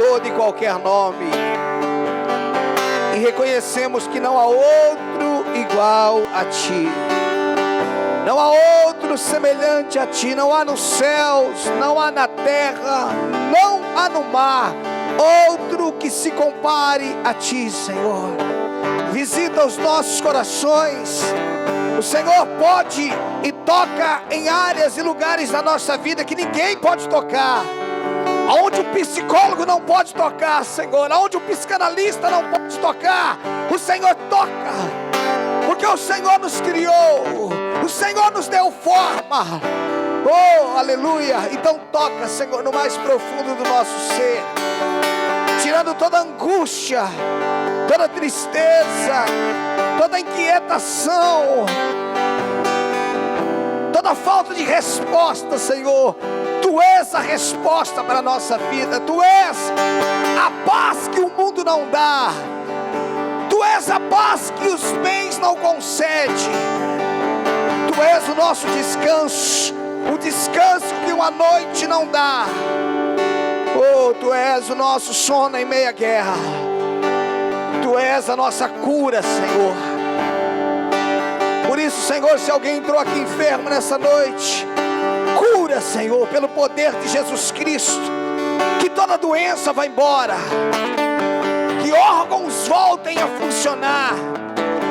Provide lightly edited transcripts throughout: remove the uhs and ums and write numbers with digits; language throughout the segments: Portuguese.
todo e qualquer nome. E reconhecemos que não há outro igual a Ti. Não há outro semelhante a Ti. Não há nos céus, não há na terra, não há no mar outro que se compare a Ti, Senhor. Visita os nossos corações. O Senhor pode e toca em áreas e lugares da nossa vida que ninguém pode tocar. Aonde o psicólogo não pode tocar, Senhor. Aonde o psicanalista não pode tocar, o Senhor toca. Porque o Senhor nos criou, o Senhor nos deu forma. Oh, aleluia. Então toca, Senhor, no mais profundo do nosso ser, tirando toda angústia, toda tristeza, toda inquietação, toda falta de resposta, Senhor. Tu és a resposta para a nossa vida. Tu és a paz que o mundo não dá. Tu és a paz que os bens não concedem. Tu és o nosso descanso, o descanso que uma noite não dá. Oh, Tu és o nosso sono em meia guerra. Tu és a nossa cura, Senhor. Por isso, Senhor, se alguém entrou aqui enfermo nessa noite, cura, Senhor, pelo poder de Jesus Cristo. Que toda doença vá embora, que órgãos voltem a funcionar,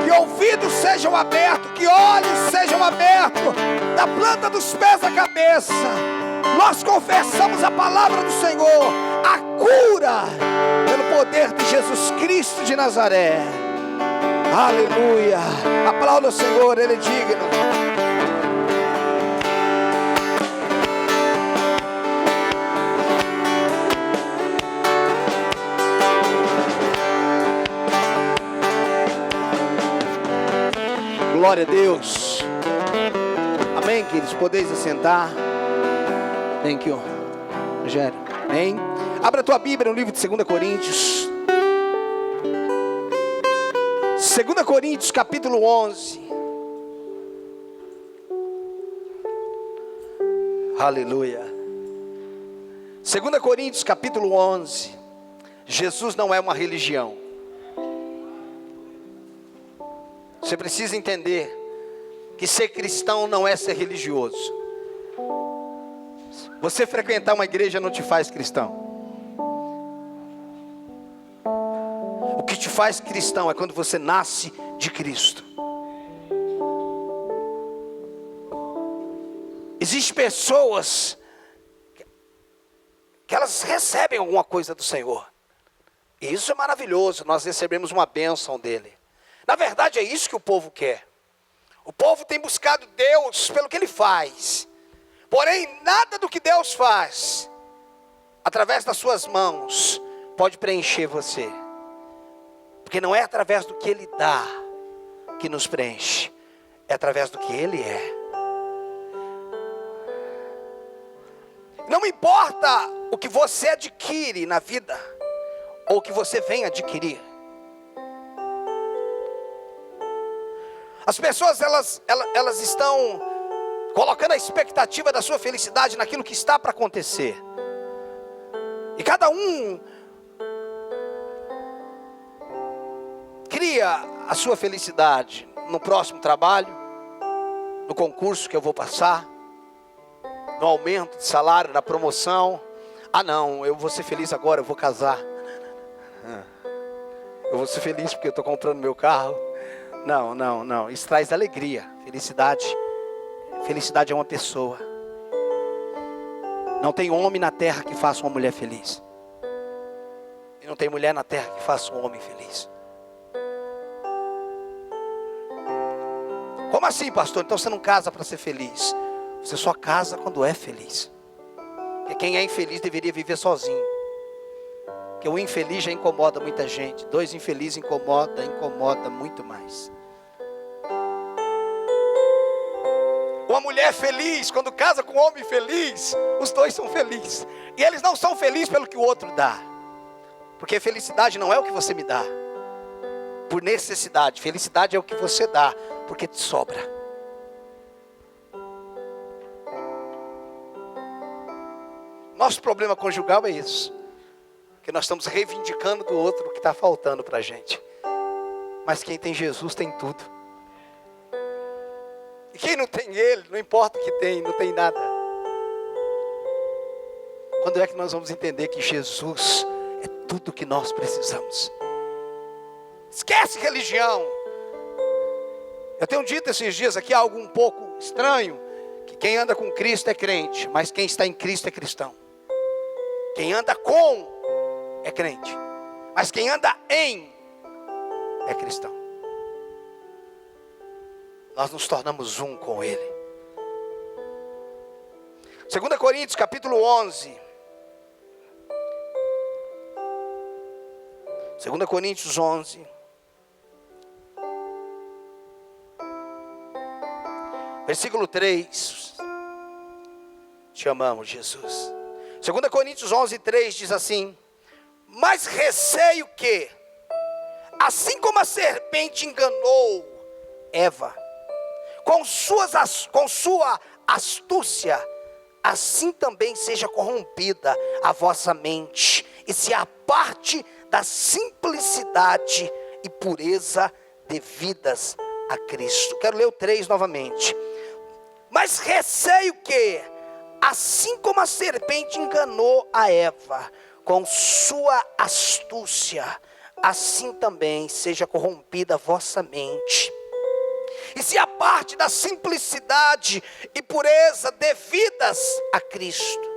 que ouvidos sejam abertos, que olhos sejam abertos, da planta dos pés à cabeça. Nós confessamos a palavra do Senhor, a cura pelo poder de Jesus Cristo de Nazaré. Aleluia. Aplauda o Senhor, Ele é digno. Glória a Deus. Amém, queridos? Podeis assentar. Thank you, Rogério. Amém. Abra a tua Bíblia no livro de 2 Coríntios. 2 Coríntios capítulo 11. Aleluia. 2 Coríntios capítulo 11. Jesus não é uma religião. Você precisa entender que ser cristão não é ser religioso. Você frequentar uma igreja não te faz cristão. O que te faz cristão é quando você nasce de Cristo. Existem pessoas que elas recebem alguma coisa do Senhor. E isso é maravilhoso, nós recebemos uma bênção dele. Na verdade é isso que o povo quer. O povo tem buscado Deus pelo que Ele faz. Porém, nada do que Deus faz, através das suas mãos, pode preencher você. Porque não é através do que Ele dá que nos preenche. É através do que Ele é. Não importa o que você adquire na vida, ou o que você vem adquirir. As pessoas, elas estão colocando a expectativa da sua felicidade naquilo que está para acontecer. E cada um cria a sua felicidade no próximo trabalho, no concurso que eu vou passar, no aumento de salário, na promoção. Ah não, eu vou ser feliz agora, eu vou casar. Eu vou ser feliz porque eu estou comprando meu carro. Não, isso traz alegria, felicidade. Felicidade é uma pessoa. Não tem homem na terra que faça uma mulher feliz. E não tem mulher na terra que faça um homem feliz. Como assim, pastor? Então você não casa para ser feliz. Você só casa quando é feliz. Porque quem é infeliz deveria viver sozinho. Porque o infeliz já incomoda muita gente. 2 infelizes incomoda muito mais. Uma mulher feliz, quando casa com um homem feliz, os dois são felizes. E eles não são felizes pelo que o outro dá. Porque felicidade não é o que você me dá por necessidade. Felicidade é o que você dá porque te sobra. Nosso problema conjugal é isso. Porque nós estamos reivindicando do outro o que está faltando para a gente. Mas quem tem Jesus tem tudo. E quem não tem Ele, não importa o que tem, não tem nada. Quando é que nós vamos entender que Jesus é tudo o que nós precisamos? Esquece religião. Eu tenho dito esses dias aqui algo um pouco estranho, que quem anda com Cristo é crente, mas quem está em Cristo é cristão. Quem anda com é crente, mas quem anda em é cristão. Nós nos tornamos um com Ele. 2 Coríntios capítulo 11. 2 Coríntios 11. Versículo 3. Te amamos, Jesus. 2 Coríntios 11, 3 diz assim: mas receio que, assim como a serpente enganou Eva, com sua astúcia, assim também seja corrompida a vossa mente, e se aparte da simplicidade e pureza devidas a Cristo. Quero ler o 3 novamente. Mas receio que, assim como a serpente enganou a Eva com sua astúcia, assim também seja corrompida a vossa mente, e se aparte da simplicidade e pureza devidas a Cristo.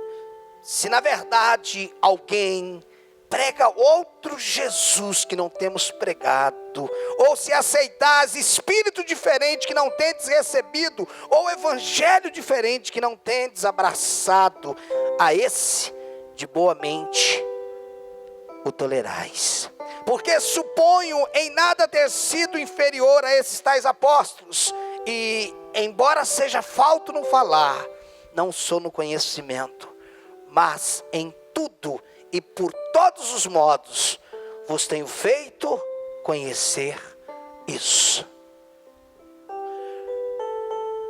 Se na verdade alguém prega outro Jesus que não temos pregado, ou se aceitais espírito diferente que não tendes recebido, ou evangelho diferente que não tendes abraçado, a esse de boa mente o tolerais. Porque suponho em nada ter sido inferior a esses tais apóstolos, e embora seja falto no falar, não sou no conhecimento, mas em tudo e por todos os modos vos tenho feito conhecer isso.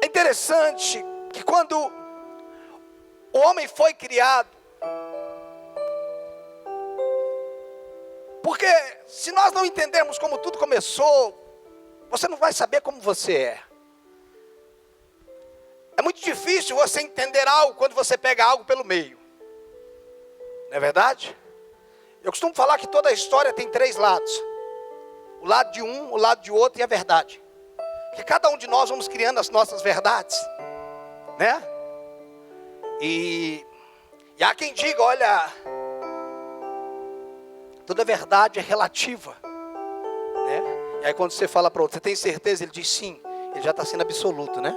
É interessante que quando o homem foi criado, porque se nós não entendermos como tudo começou, você não vai saber como você é. É muito difícil você entender algo quando você pega algo pelo meio. Não é verdade? Eu costumo falar que toda a história tem 3 lados. O lado de um, o lado de outro e a verdade. Que cada um de nós vamos criando as nossas verdades, né? E há quem diga, olha, toda verdade é relativa, né? E aí quando você fala para outro, você tem certeza? Ele diz sim. Ele já está sendo absoluto, né?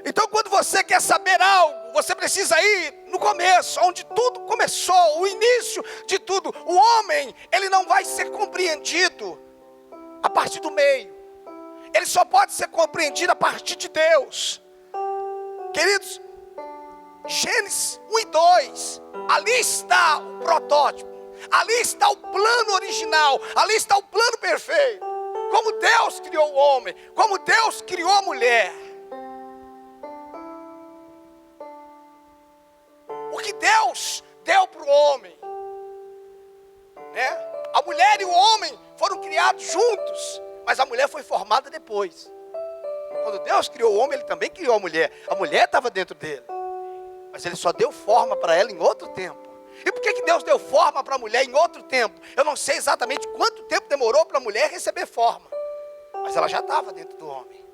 Então quando você quer saber algo, você precisa ir no começo, onde tudo começou, o início de tudo. O homem, ele não vai ser compreendido a partir do meio. Ele só pode ser compreendido a partir de Deus. Queridos, Gênesis 1 e 2, ali está o protótipo, ali está o plano original, ali está o plano perfeito. Como Deus criou o homem, como Deus criou a mulher. O que Deus deu para o homem, né? A mulher e o homem foram criados juntos, mas a mulher foi formada depois. Quando Deus criou o homem, Ele também criou a mulher. A mulher estava dentro dele, mas Ele só deu forma para ela em outro tempo. E por que Deus deu forma para a mulher em outro tempo? Eu não sei exatamente quanto tempo demorou para a mulher receber forma, mas ela já estava dentro do homem.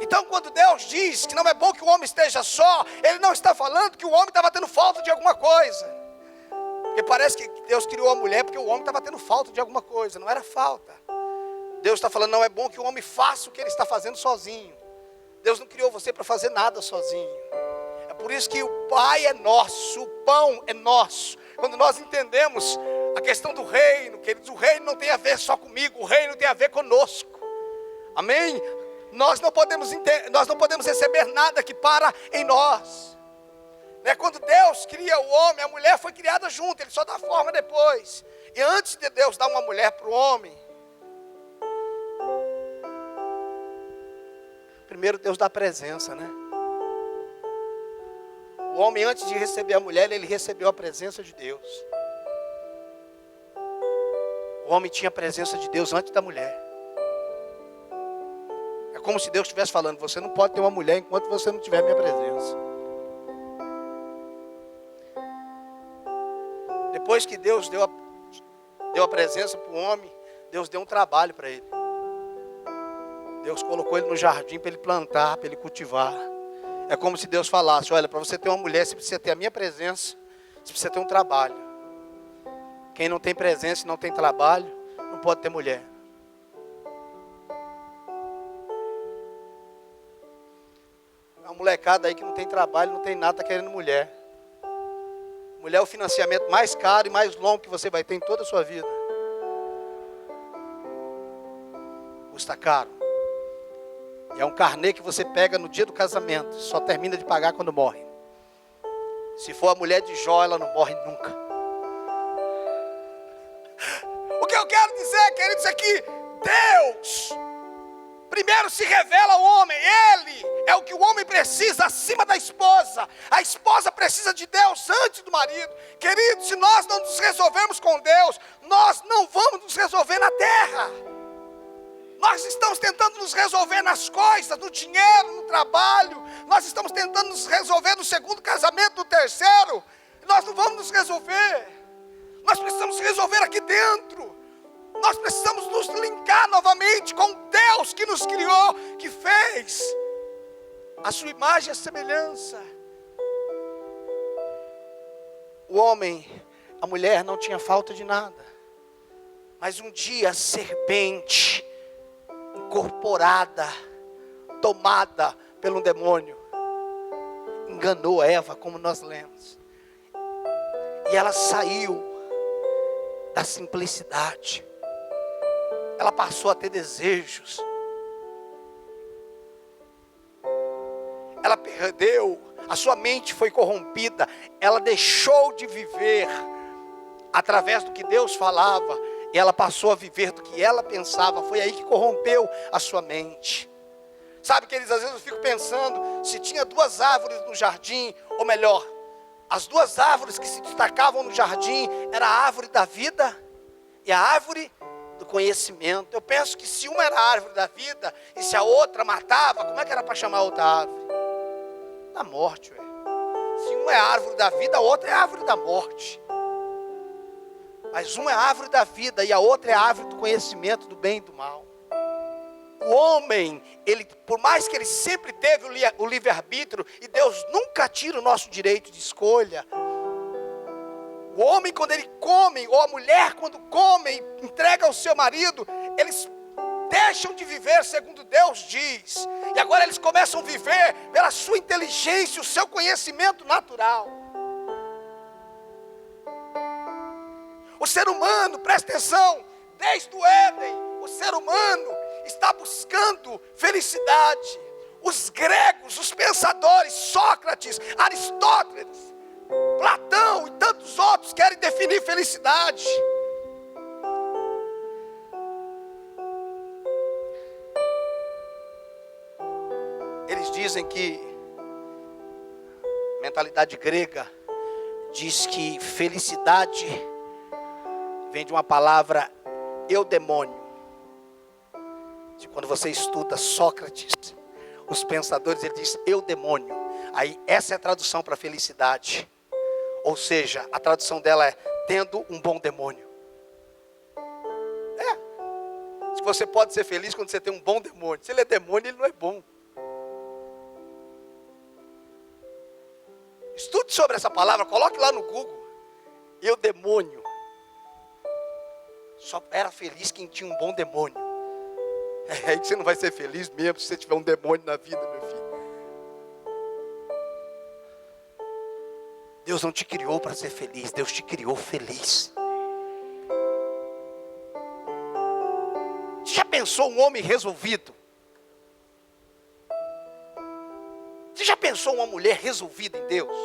Então quando Deus diz que não é bom que o homem esteja só, Ele não está falando que o homem estava tendo falta de alguma coisa. Porque parece que Deus criou a mulher porque o homem estava tendo falta de alguma coisa. Não era falta. Deus está falando, não é bom que o homem faça o que ele está fazendo sozinho. Deus não criou você para fazer nada sozinho. É por isso que o Pai é nosso, o pão é nosso. Quando nós entendemos a questão do reino, queridos, o reino não tem a ver só comigo, o reino tem a ver conosco. Amém? Nós não podemos receber nada que para em nós. Quando Deus cria o homem, a mulher foi criada junto, Ele só dá forma depois. E antes de Deus dar uma mulher para o homem, primeiro Deus dá presença, né? O homem, antes de receber a mulher, ele recebeu a presença de Deus. O homem tinha a presença de Deus antes da mulher. É como se Deus estivesse falando: você não pode ter uma mulher enquanto você não tiver minha presença. Depois que Deus deu a presença para o homem, Deus deu um trabalho para ele. Deus colocou ele no jardim para ele plantar, para ele cultivar. É como se Deus falasse: olha, para você ter uma mulher, você precisa ter a minha presença, você precisa ter um trabalho. Quem não tem presença e não tem trabalho, não pode ter mulher. Uma molecada aí que não tem trabalho, não tem nada, está querendo mulher. Mulher é o financiamento mais caro e mais longo que você vai ter em toda a sua vida. Custa caro. E é um carnê que você pega no dia do casamento, só termina de pagar quando morre. Se for a mulher de Jó, ela não morre nunca. O que eu quero dizer, queridos, é que Deus primeiro se revela ao homem. Ele é o que o homem precisa acima da esposa. A esposa precisa de Deus antes do marido. Queridos, se nós não nos resolvermos com Deus, nós não vamos nos resolver na terra. Nós estamos tentando nos resolver nas coisas, no dinheiro, no trabalho. Nós estamos tentando nos resolver no segundo casamento, no terceiro. Nós não vamos nos resolver. Nós precisamos resolver aqui dentro. Nós precisamos nos linkar novamente com Deus que nos criou, que fez a sua imagem e a semelhança. O homem, a mulher não tinha falta de nada. Mas um dia a serpente, incorporada, tomada pelo demônio, enganou Eva, como nós lemos. E ela saiu da simplicidade. Ela passou a ter desejos. Ela perdeu, a sua mente foi corrompida. Ela deixou de viver através do que Deus falava. E ela passou a viver do que ela pensava. Foi aí que corrompeu a sua mente. Sabe, queridos, às vezes eu fico pensando, se tinha duas árvores no jardim, ou melhor, as duas árvores que se destacavam no jardim, era a árvore da vida e a árvore do conhecimento. Eu penso que se uma era a árvore da vida e se a outra matava, como é que era para chamar a outra árvore? Da morte, ué. Se uma é a árvore da vida, a outra é a árvore da morte. Mas uma é a árvore da vida e a outra é a árvore do conhecimento do bem e do mal. O homem, ele, por mais que ele sempre teve o livre-arbítrio, e Deus nunca tira o nosso direito de escolha. O homem, quando ele come, ou a mulher quando come e entrega ao seu marido, eles deixam de viver segundo Deus diz. E agora eles começam a viver pela sua inteligência, o seu conhecimento natural. O ser humano, presta atenção, desde o Éden, o ser humano está buscando felicidade. Os gregos, os pensadores, Sócrates, Aristóteles, Platão e tantos outros querem definir felicidade. Eles dizem que a mentalidade grega diz que felicidade vem de uma palavra eudemônio. Quando você estuda Sócrates, os pensadores, ele diz eudemônio. Aí essa é a tradução para felicidade. Ou seja, a tradução dela é tendo um bom demônio. Se você pode ser feliz quando você tem um bom demônio. Se ele é demônio, ele não é bom. Estude sobre essa palavra, coloque lá no Google. Eudemônio. Só era feliz quem tinha um bom demônio. É aí que você não vai ser feliz mesmo se você tiver um demônio na vida, meu filho. Deus não te criou para ser feliz, Deus te criou feliz. Você já pensou um homem resolvido? Você já pensou uma mulher resolvida em Deus?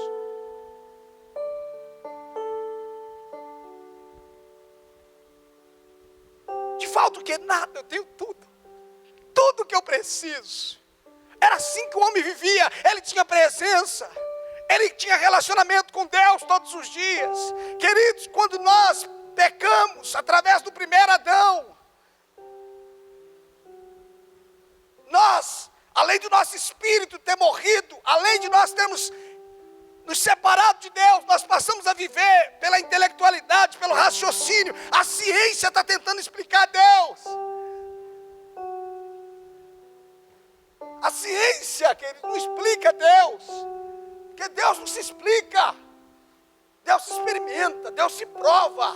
Te falta o quê? Nada, eu tenho tudo. Tudo que eu preciso. Era assim que o homem vivia, ele tinha presença. Ele tinha relacionamento com Deus todos os dias. Queridos, quando nós pecamos através do primeiro Adão, nós, além do nosso espírito ter morrido, além de nós termos nos separado de Deus, nós passamos a viver pela intelectualidade, pelo raciocínio. A ciência está tentando explicar Deus. A ciência, querido, não explica Deus. Porque Deus não se explica. Deus se experimenta, Deus se prova.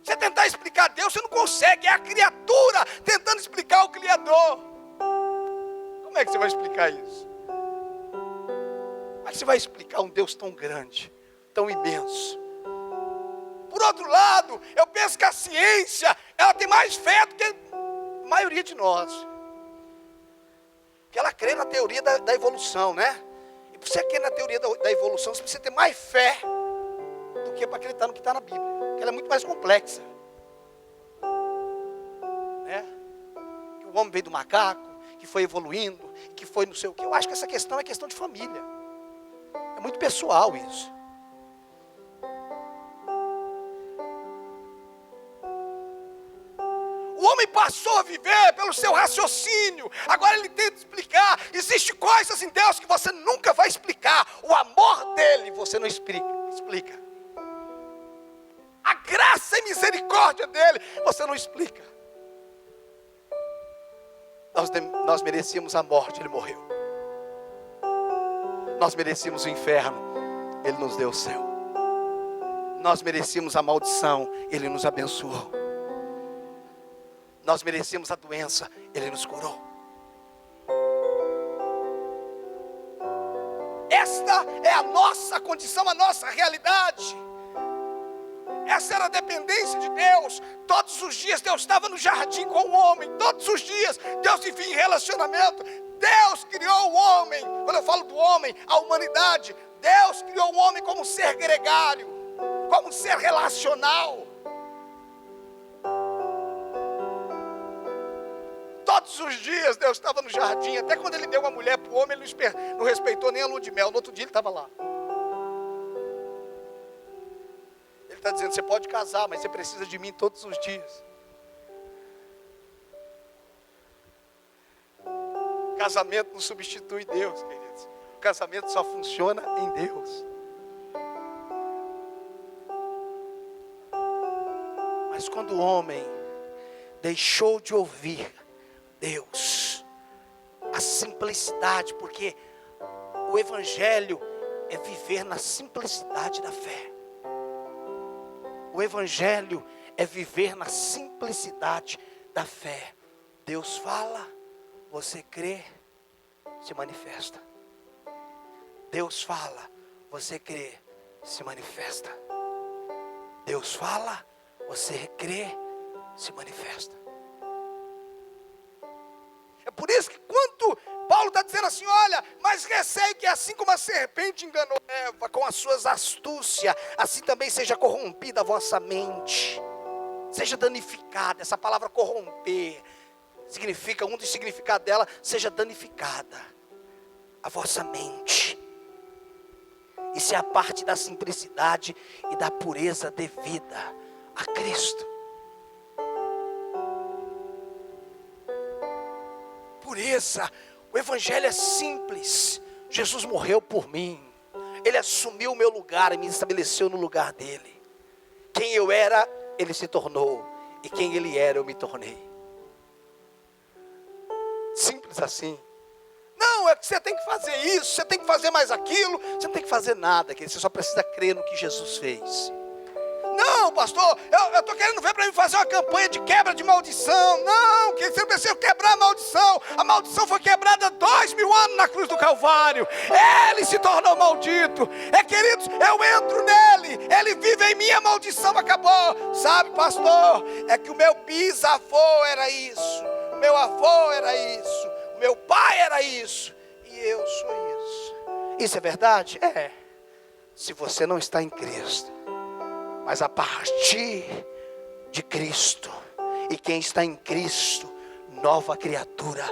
Você tentar explicar Deus, você não consegue. É a criatura tentando explicar o Criador. Como é que você vai explicar isso? Como é que você vai explicar um Deus tão grande, tão imenso? Por outro lado, eu penso que a ciência, ela tem mais fé do que a maioria de nós. Porque ela crê na teoria da evolução, né? E para você crer na teoria da evolução, você precisa ter mais fé do que para acreditar no que está na Bíblia. Porque ela é muito mais complexa. Né? Que o homem veio do macaco, que foi evoluindo, que foi não sei o quê. Eu acho que essa questão é questão de família. É muito pessoal isso. O homem passou a viver pelo seu raciocínio. Agora ele tenta explicar. Existem coisas em Deus que você nunca vai explicar. O amor dele você não explica. A graça e misericórdia dele você não explica. Nós merecíamos a morte, ele morreu. Nós merecíamos o inferno, ele nos deu o céu. Nós merecíamos a maldição, ele nos abençoou. Nós merecíamos a doença, ele nos curou. Esta é a nossa condição, a nossa realidade. Essa era a dependência de Deus. Todos os dias Deus estava no jardim com o homem. Todos os dias Deus vivia em relacionamento. Deus criou o homem. Quando eu falo do homem, a humanidade, Deus criou o homem como um ser gregário, como um ser relacional. Todos os dias Deus estava no jardim. Até quando ele deu uma mulher para o homem, ele não respeitou nem a lua de mel. No outro dia ele estava lá. Ele está dizendo, você pode casar, mas você precisa de mim todos os dias. O casamento não substitui Deus, queridos. O casamento só funciona em Deus. Mas quando o homem deixou de ouvir Deus, a simplicidade, porque o Evangelho é viver na simplicidade da fé. O Evangelho é viver na simplicidade da fé. Deus fala, você crê, se manifesta. Deus fala, você crê, se manifesta. Deus fala, você crê, se manifesta. É por isso que quando Paulo está dizendo assim, olha, mas receio que assim como a serpente enganou Eva com as suas astúcias, assim também seja corrompida a vossa mente, seja danificada. Essa palavra corromper significa, um dos significados dela, seja danificada a vossa mente. Isso é a parte da simplicidade e da pureza devida a Cristo. Pureza. O Evangelho é simples. Jesus morreu por mim. Ele assumiu o meu lugar e me estabeleceu no lugar dele. Quem eu era, ele se tornou. E quem ele era, eu me tornei. Simples assim. Não, é que você tem que fazer isso, você tem que fazer mais aquilo. Você não tem que fazer nada, querido. Você só precisa crer no que Jesus fez. Não, pastor, eu estou querendo ver para mim fazer uma campanha de quebra de maldição. Não, que você precisa quebrar a maldição. A maldição foi quebrada 2000 anos na cruz do Calvário. Ele se tornou maldito. Queridos, eu entro nele, ele vive em mim, a maldição acabou. Sabe, pastor, é que o meu bisavô era isso, o meu avô era isso, o meu pai era isso, e eu sou isso. Isso é verdade? É. Se você não está em Cristo. Mas a partir de Cristo, e quem está em Cristo, nova criatura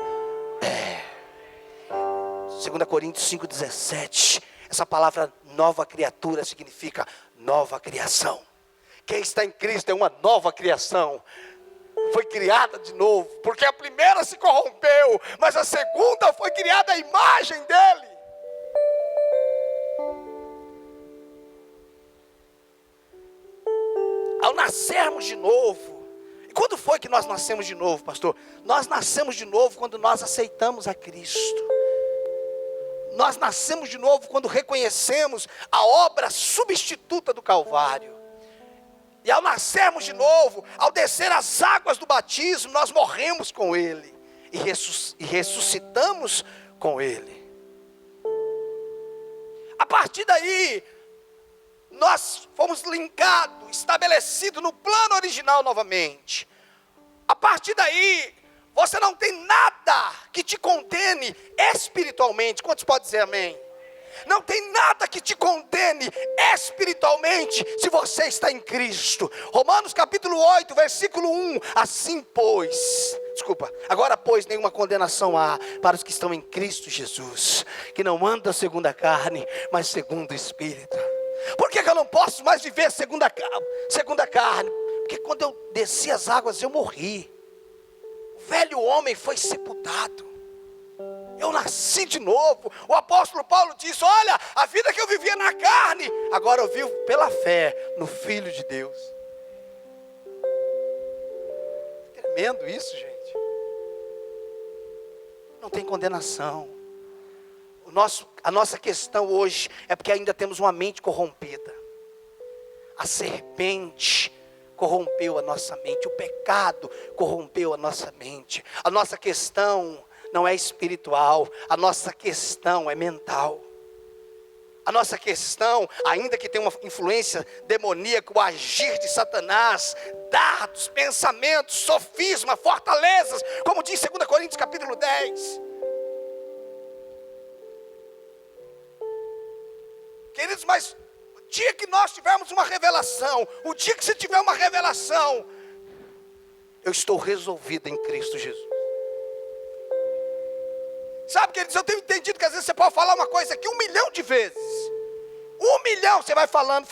é. 2 Coríntios 5,17. Essa palavra nova criatura significa nova criação. Quem está em Cristo é uma nova criação. Foi criada de novo, porque a primeira se corrompeu, mas a segunda foi criada à imagem dele. Ao nascermos de novo, e quando foi que nós nascemos de novo, pastor? Nós nascemos de novo quando nós aceitamos a Cristo. Nós nascemos de novo quando reconhecemos a obra substituta do Calvário. E ao nascermos de novo, ao descer as águas do batismo, nós morremos com Ele e ressuscitamos com Ele. A partir daí, nós fomos linkados, estabelecidos no plano original novamente. A partir daí, você não tem nada que te condene espiritualmente. Quantos podem dizer amém? Não tem nada que te condene espiritualmente se você está em Cristo. Romanos capítulo 8, versículo 1. Assim agora pois nenhuma condenação há para os que estão em Cristo Jesus, que não andam segundo a carne, mas segundo o Espírito. Por que eu não posso mais viver segundo a carne? Porque quando eu desci as águas eu morri. O velho homem foi sepultado. Eu nasci de novo. O apóstolo Paulo disse: olha, a vida que eu vivia na carne, agora eu vivo pela fé no Filho de Deus. Tremendo isso, gente. Não tem condenação. A nossa questão hoje é porque ainda temos uma mente corrompida. A serpente corrompeu a nossa mente. O pecado corrompeu a nossa mente. A nossa questão não é espiritual, a nossa questão é mental. A nossa questão, ainda que tenha uma influência demoníaca, o agir de Satanás, dardos, pensamentos, sofisma, fortalezas, como diz 2 Coríntios capítulo 10. Queridos, mas o dia que nós tivermos uma revelação, o dia que você tiver uma revelação, eu estou resolvido em Cristo Jesus. Sabe, queridos, eu tenho entendido que às vezes você pode falar uma coisa aqui 1 milhão de vezes. 1 milhão, você vai falando.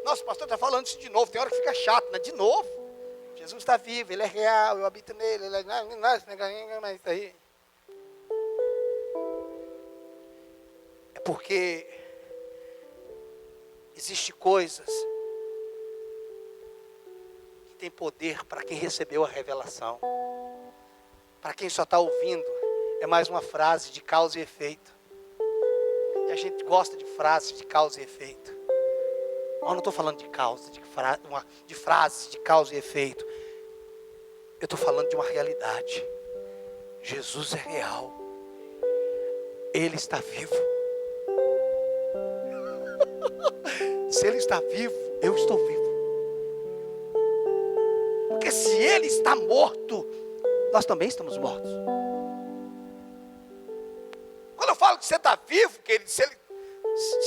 Nossa, o pastor está falando isso de novo. Tem hora que fica chato, né? De novo. Jesus está vivo, Ele é real, eu habito nele. Ele é... Mas isso aí. É porque existem coisas que têm poder para quem recebeu a revelação. Para quem só está ouvindo, é mais uma frase de causa e efeito. E a gente gosta de frases de causa e efeito. Eu não estou falando de causa, de frases de causa e efeito. Eu estou falando de uma realidade. Jesus é real. Ele está vivo. Se Ele está vivo, eu estou vivo. Porque se Ele está morto, nós também estamos mortos. Quando eu falo que você está vivo, querido, se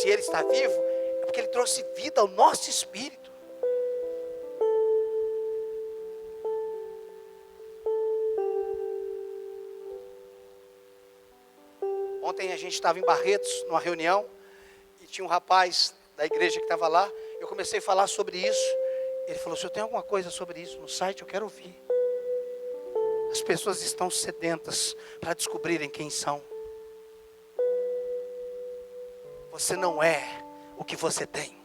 ele está vivo, é porque Ele trouxe vida ao nosso espírito. Ontem a gente estava em Barretos, numa reunião, e tinha um rapaz da igreja que estava lá. Eu comecei a falar sobre isso. Ele falou: se eu tenho alguma coisa sobre isso no site, eu quero ouvir. As pessoas estão sedentas para descobrirem quem são. Você não é o que você tem.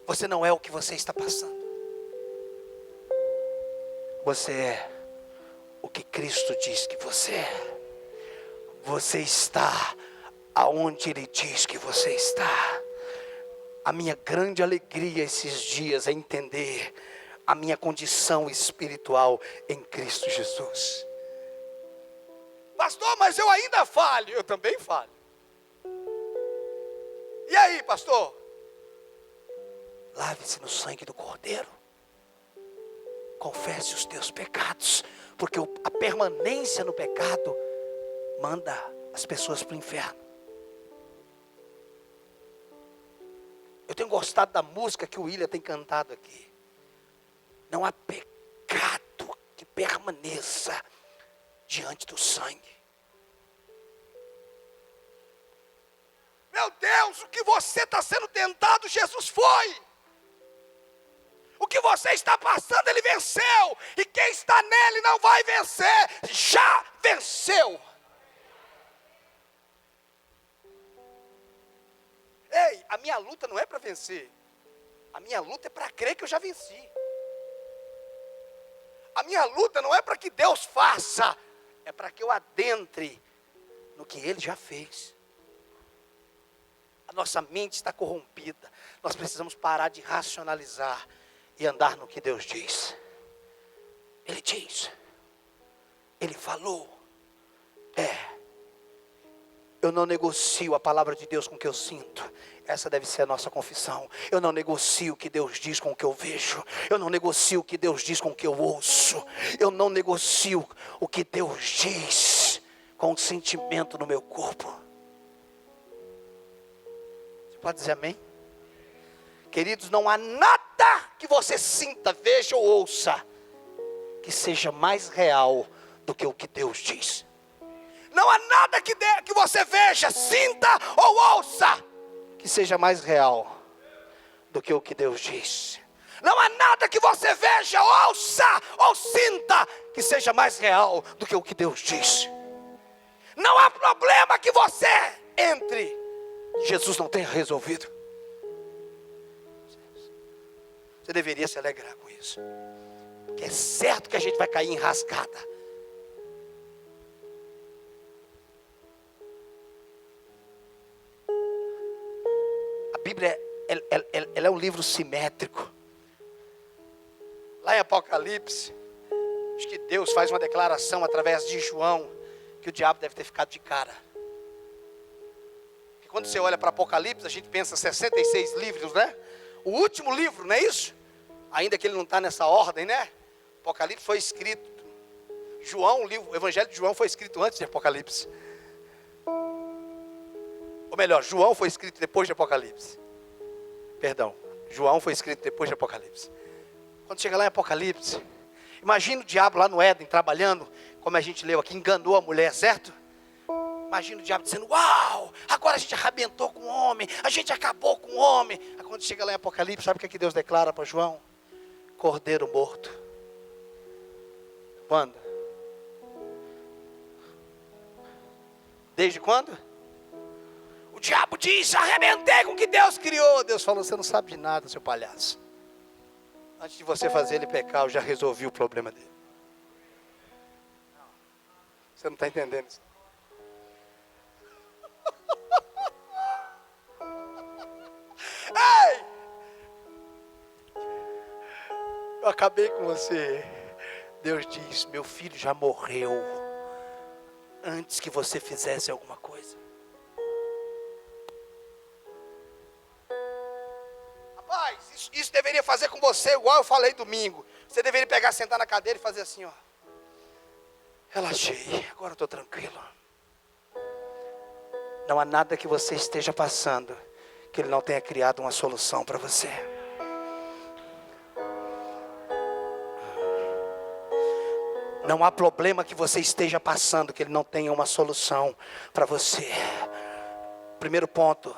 Você não é o que você está passando. Você é o que Cristo diz que você é. Você está aonde Ele diz que você está. A minha grande alegria esses dias é entender a minha condição espiritual em Cristo Jesus. Pastor, mas eu ainda falho. Eu também falho. E aí, pastor? Lave-se no sangue do Cordeiro. Confesse os teus pecados, porque a permanência no pecado manda as pessoas para o inferno. Eu tenho gostado da música que o William tem cantado aqui. Não há pecado que permaneça diante do sangue. Meu Deus, o que você está sendo tentado, Jesus foi. O que você está passando, Ele venceu. E quem está nele não vai vencer, já venceu. Ei, a minha luta não é para vencer. A minha luta é para crer que eu já venci. A minha luta não é para que Deus faça, é para que eu adentre no que Ele já fez. A nossa mente está corrompida. Nós precisamos parar de racionalizar e andar no que Deus diz. Ele diz, Ele falou. Eu não negocio a palavra de Deus com o que eu sinto. Essa deve ser a nossa confissão. Eu não negocio o que Deus diz com o que eu vejo. Eu não negocio o que Deus diz com o que eu ouço. Eu não negocio o que Deus diz com o sentimento no meu corpo. Você pode dizer amém? Queridos, não há nada que você sinta, veja ou ouça que seja mais real do que o que Deus diz. Não há nada que você veja, sinta ou ouça que seja mais real do que o que Deus diz. Não há nada que você veja, ouça ou sinta que seja mais real do que o que Deus diz. Não há problema que você entre que Jesus não tenha resolvido. Você deveria se alegrar com isso, porque é certo que a gente vai cair em rascada. A Bíblia ela é um livro simétrico. Lá em Apocalipse, acho que Deus faz uma declaração através de João, que o diabo deve ter ficado de cara. Porque quando você olha para Apocalipse, a gente pensa 66 livros, né? O último livro, não é isso? Ainda que ele não está nessa ordem, né? Apocalipse foi escrito. O Evangelho de João foi escrito antes de Apocalipse. Ou melhor, João foi escrito depois de Apocalipse. Perdão, João foi escrito depois de Apocalipse. Quando chega lá em Apocalipse, imagina o diabo lá no Éden trabalhando, como a gente leu aqui, enganou a mulher, certo? Imagina o diabo dizendo, uau, agora a gente arrebentou com o homem, a gente acabou com o homem. Aí quando chega lá em Apocalipse, sabe o que Deus declara para João? Cordeiro morto. Quando? Desde quando? O diabo diz, arrebentei com o que Deus criou. Deus falou, você não sabe de nada, seu palhaço. Antes de você fazer ele pecar, eu já resolvi o problema dele. Você não está entendendo isso? Ei! Eu acabei com você. Deus diz, meu filho já morreu antes que você fizesse alguma coisa. Rapaz, isso deveria fazer com você igual eu falei domingo. Você deveria pegar, sentar na cadeira e fazer assim, ó. Relaxei, agora eu estou tranquilo. Não há nada que você esteja passando que Ele não tenha criado uma solução para você. Não há problema que você esteja passando que Ele não tenha uma solução para você. Primeiro ponto,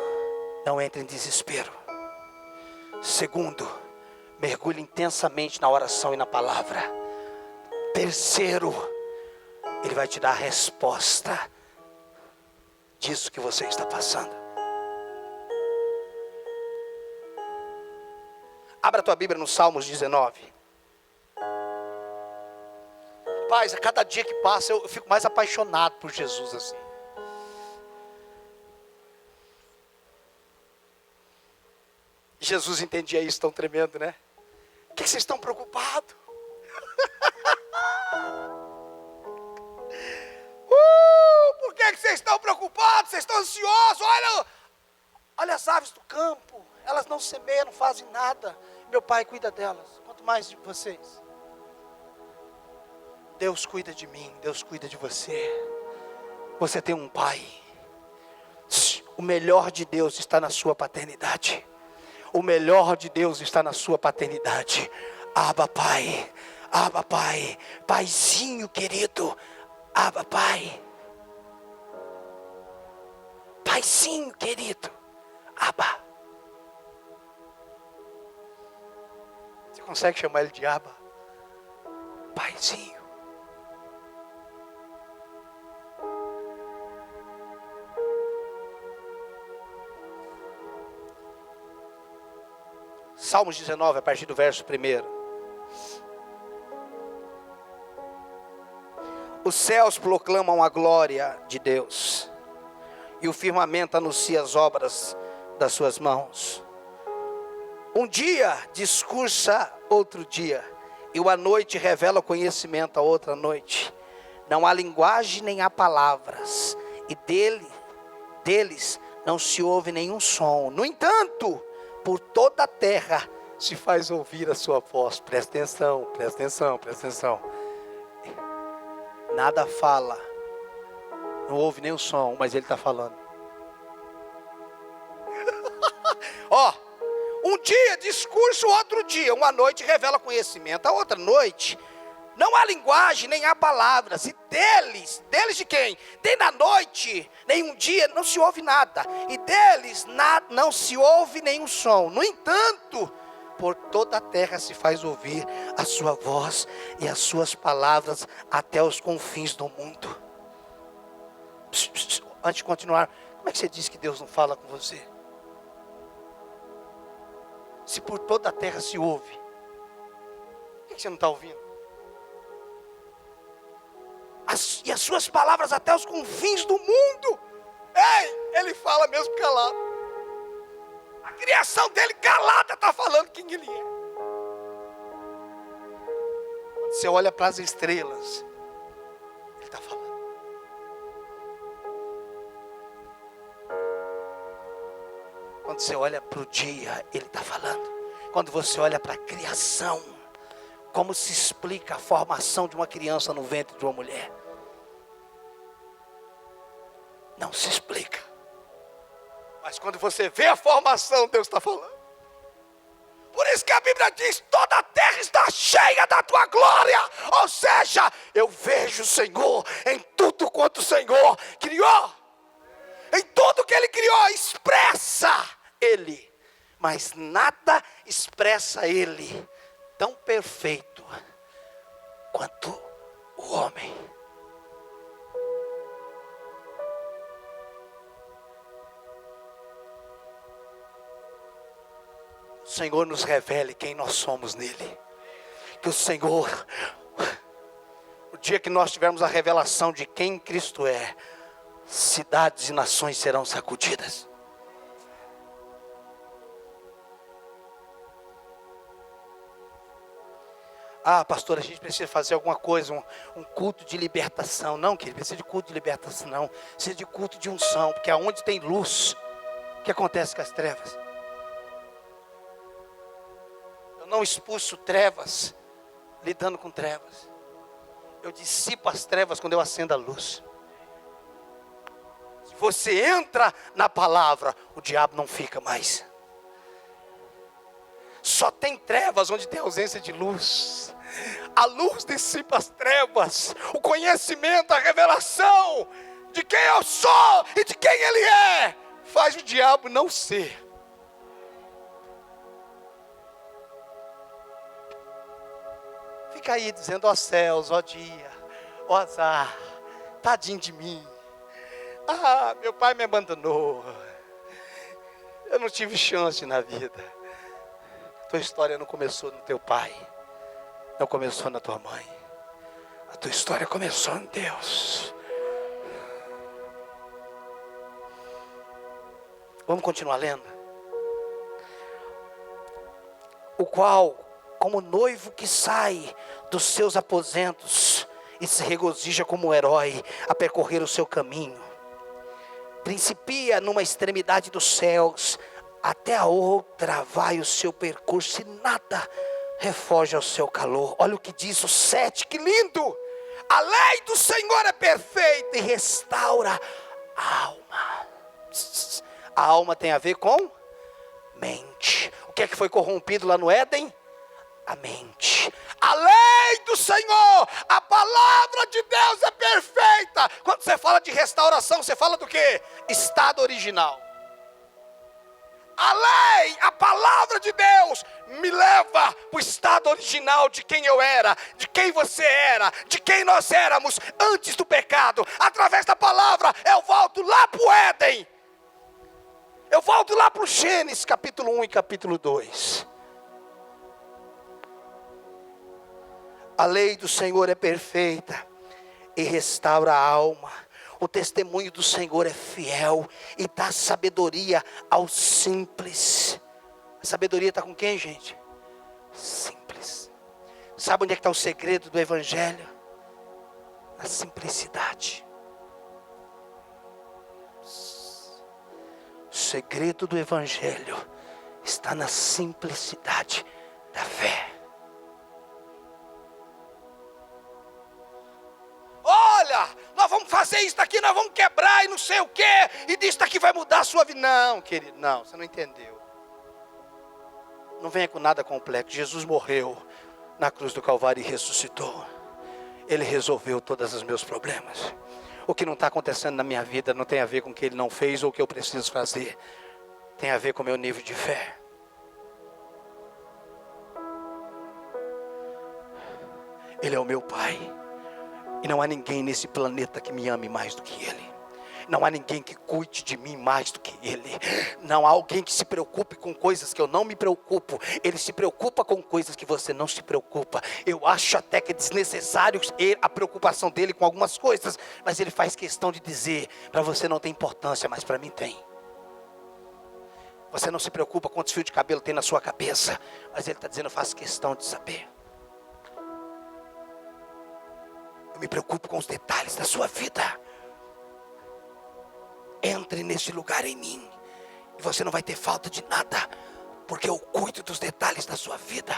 não entre em desespero. Segundo, mergulhe intensamente na oração e na palavra. Terceiro, Ele vai te dar a resposta disso que você está passando. Abra a tua Bíblia no Salmos 19. Rapaz, a cada dia que passa eu fico mais apaixonado por Jesus assim. Jesus entendia isso tão tremendo, né? O que vocês estão preocupados? Por que vocês estão preocupados? Vocês estão ansiosos? Olha as aves do campo. Elas não semeiam, não fazem nada. Meu Pai cuida delas. Quanto mais de vocês. Deus cuida de mim, Deus cuida de você. Você tem um pai. O melhor de Deus está na sua paternidade. O melhor de Deus está na sua paternidade. Abba Pai, Abba Pai, Paizinho querido, Abba Pai. Paizinho querido, Abba. Você consegue chamar ele de Abba? Paizinho. Salmos 19, a partir do verso 1. Os céus proclamam a glória de Deus, e o firmamento anuncia as obras das suas mãos. Um dia discursa outro dia, e uma noite revela o conhecimento a outra noite. Não há linguagem nem há palavras, e deles não se ouve nenhum som. No entanto, por toda a terra se faz ouvir a sua voz. Presta atenção, presta atenção, presta atenção. Nada fala, não ouve nenhum som, mas ele está falando. Ó, um dia discurso, outro dia, uma noite revela conhecimento, a outra noite não há linguagem, nem há palavras, e deles de quem? Nem na noite, nem um dia, não se ouve nada, e deles não se ouve nenhum som. No entanto, por toda a terra se faz ouvir a sua voz e as suas palavras até os confins do mundo. Antes de continuar, como é que você diz que Deus não fala com você? Se por toda a terra se ouve, por que você não está ouvindo? E as suas palavras até os confins do mundo. Ei, ele fala mesmo calado. A criação dele calada está falando quem ele é. Quando você olha para as estrelas, ele está falando. Quando você olha para o dia, ele está falando. Quando você olha para a criação, como se explica a formação de uma criança no ventre de uma mulher? Não se explica. Mas quando você vê a formação, Deus está falando. Por isso que a Bíblia diz: toda a terra está cheia da tua glória. Ou seja, eu vejo o Senhor em tudo quanto o Senhor criou. Em tudo que Ele criou, expressa Ele. Mas nada expressa Ele tão perfeito quanto o homem. O Senhor nos revele quem nós somos nele. Que o Senhor, o dia que nós tivermos a revelação de quem Cristo é, cidades e nações serão sacudidas. Ah, pastor, a gente precisa fazer alguma coisa, um culto de libertação. Não, querido, precisa de culto de libertação, não. Precisa de culto de unção, porque aonde tem luz, o que acontece com as trevas? Eu não expulso trevas lidando com trevas. Eu dissipo as trevas quando eu acendo a luz. Se você entra na palavra, o diabo não fica mais. Só tem trevas onde tem ausência de luz. A luz dissipa as trevas. O conhecimento, a revelação de quem eu sou e de quem Ele é, faz o diabo não ser. Fica aí dizendo: ó céus, ó dia, ó azar, tadinho de mim. Ah, meu pai me abandonou. Eu não tive chance na vida. Tua história não começou no teu pai, não começou na tua mãe. A tua história começou em Deus. Vamos continuar lendo. O qual, como noivo que sai dos seus aposentos e se regozija como um herói a percorrer o seu caminho, principia numa extremidade dos céus, até a outra vai o seu percurso e nada refoge ao seu calor. Olha o que diz o 7, que lindo! A lei do Senhor é perfeita e restaura a alma. A alma tem a ver com mente. O que é que foi corrompido lá no Éden? A mente. A lei lei do Senhor, a palavra de Deus é perfeita. Quando você fala de restauração, você fala do quê? Estado original. A lei, a palavra de Deus, me leva para o estado original de quem eu era, de quem você era, de quem nós éramos antes do pecado. Através da palavra, eu volto lá para o Éden. Eu volto lá para o Gênesis, capítulo 1 e capítulo 2. A lei do Senhor é perfeita e restaura a alma. O testemunho do Senhor é fiel e dá sabedoria aos simples. A sabedoria está com quem, gente? Simples. Sabe onde é que está o segredo do Evangelho? Na simplicidade. O segredo do Evangelho está na simplicidade da fé. Olha, nós vamos fazer isso daqui, nós vamos quebrar e não sei o que, e disso daqui vai mudar a sua vida. Não, querido, não, você não entendeu. Não venha com nada complexo. Jesus morreu na cruz do Calvário e ressuscitou. Ele resolveu todos os meus problemas. O que não está acontecendo na minha vida não tem a ver com o que Ele não fez ou o que eu preciso fazer. Tem a ver com o meu nível de fé. Ele é o meu Pai. E não há ninguém nesse planeta que me ame mais do que Ele. Não há ninguém que cuide de mim mais do que Ele. Não há alguém que se preocupe com coisas que eu não me preocupo. Ele se preocupa com coisas que você não se preocupa. Eu acho até que é desnecessário a preocupação dele com algumas coisas, mas Ele faz questão de dizer: para você não tem importância, mas para mim tem. Você não se preocupa quantos fios de cabelo tem na sua cabeça, mas Ele está dizendo: eu faço questão de saber. Eu me preocupo com os detalhes da sua vida. Entre nesse lugar em mim e você não vai ter falta de nada, porque eu cuido dos detalhes da sua vida.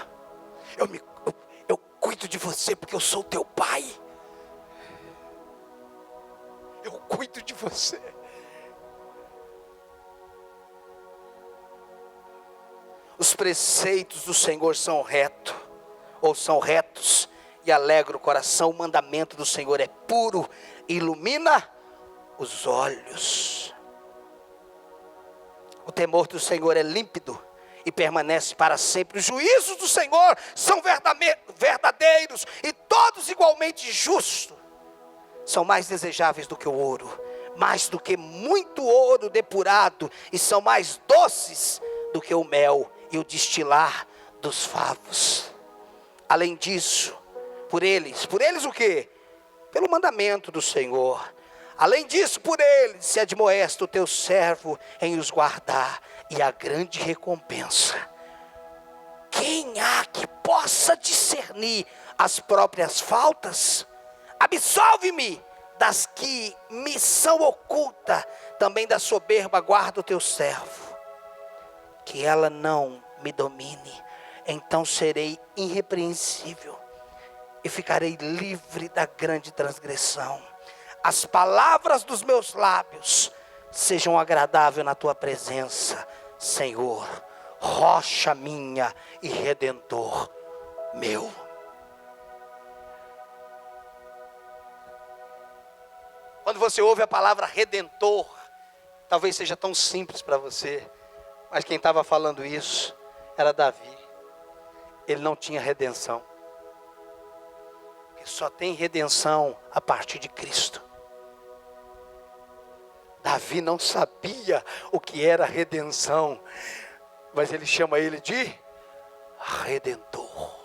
Eu cuido de você porque eu sou teu Pai. Eu cuido de você. Os preceitos do Senhor são retos e alegra o coração. O mandamento do Senhor é puro e ilumina os olhos. O temor do Senhor é límpido e permanece para sempre. Os juízos do Senhor são verdadeiros e todos igualmente justos. São mais desejáveis do que o ouro, mais do que muito ouro depurado, e são mais doces do que o mel e o destilar dos favos. Além disso, por eles o quê? Pelo mandamento do Senhor. Além disso, por eles se admoesta o teu servo em os guardar, e a grande recompensa. Quem há que possa discernir as próprias faltas? Absolve-me das que me são ocultas, também da soberba guarda o teu servo. Que ela não me domine, então serei irrepreensível e ficarei livre da grande transgressão. As palavras dos meus lábios sejam agradáveis na tua presença, Senhor, rocha minha e redentor meu. Quando você ouve a palavra redentor, talvez seja tão simples para você, mas quem estava falando isso era Davi. Ele não tinha redenção. Porque só tem redenção a partir de Cristo. Davi não sabia o que era redenção, mas ele chama ele de Redentor.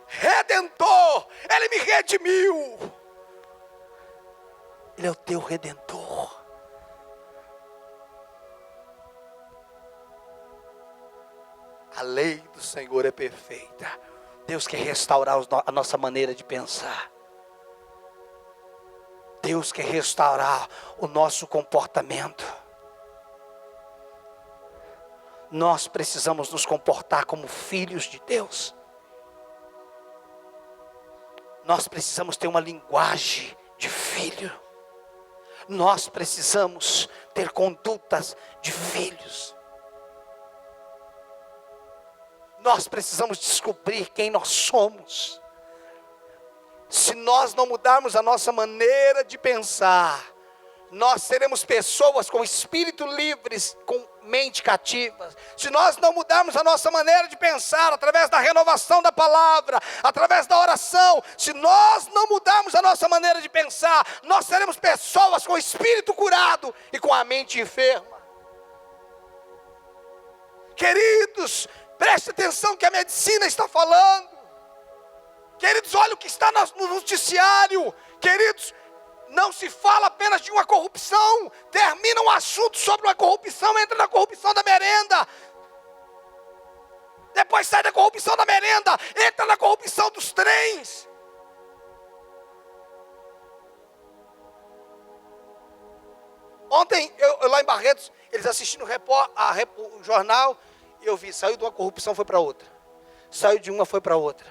Redentor, Ele me redimiu. Ele é o teu Redentor. A lei do Senhor é perfeita. Deus quer restaurar a nossa maneira de pensar. Deus quer restaurar o nosso comportamento. Nós precisamos nos comportar como filhos de Deus. Nós precisamos ter uma linguagem de filho. Nós precisamos ter condutas de filhos. Nós precisamos descobrir quem nós somos. Se nós não mudarmos a nossa maneira de pensar, nós seremos pessoas com espírito livres, com mente cativa. Se nós não mudarmos a nossa maneira de pensar, através da renovação da palavra, através da oração, se nós não mudarmos a nossa maneira de pensar, nós seremos pessoas com espírito curado e com a mente enferma. Queridos, preste atenção que a medicina está falando. Queridos, olha o que está no noticiário. Queridos, não se fala apenas de uma corrupção. Termina um assunto sobre uma corrupção, entra na corrupção da merenda. Depois sai da corrupção da merenda, entra na corrupção dos trens. Ontem, eu lá em Barretos, eles assistindo o jornal, e eu vi, saiu de uma corrupção, foi para outra. Saiu de uma, foi para outra.